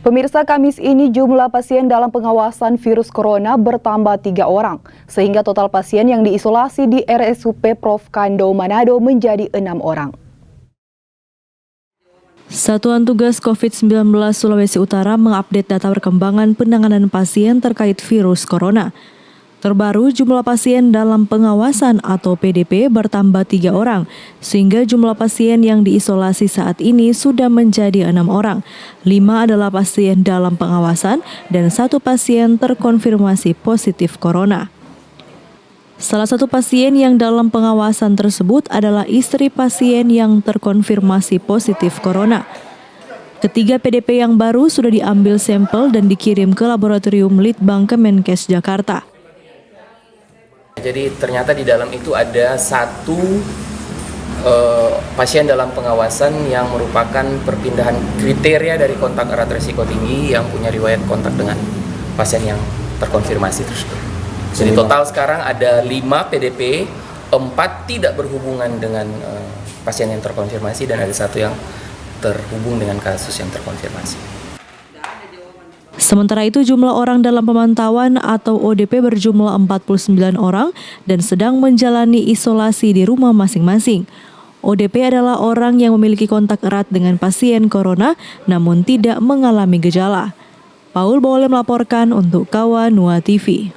Pemirsa, Kamis ini jumlah pasien dalam pengawasan virus corona bertambah 3 orang, sehingga total pasien yang diisolasi di RSUP Prof. Kando Manado menjadi 6 orang. Satuan Tugas COVID-19 Sulawesi Utara mengupdate data perkembangan penanganan pasien terkait virus corona. Terbaru, jumlah pasien dalam pengawasan atau PDP bertambah 3 orang, sehingga jumlah pasien yang diisolasi saat ini sudah menjadi 6 orang. 5 adalah pasien dalam pengawasan dan 1 pasien terkonfirmasi positif corona. Salah satu pasien yang dalam pengawasan tersebut adalah istri pasien yang terkonfirmasi positif corona. Ketiga PDP yang baru sudah diambil sampel dan dikirim ke laboratorium Litbang Kemenkes Jakarta. Jadi ternyata di dalam itu ada 1 pasien dalam pengawasan yang merupakan perpindahan kriteria dari kontak erat risiko tinggi yang punya riwayat kontak dengan pasien yang terkonfirmasi tersebut. Jadi total sekarang ada 5 PDP, 4 tidak berhubungan dengan pasien yang terkonfirmasi dan ada 1 yang terhubung dengan kasus yang terkonfirmasi. Sementara itu jumlah orang dalam pemantauan atau ODP berjumlah 49 orang dan sedang menjalani isolasi di rumah masing-masing. ODP adalah orang yang memiliki kontak erat dengan pasien corona namun tidak mengalami gejala. Paul boleh melaporkan untuk Kawa Nua TV.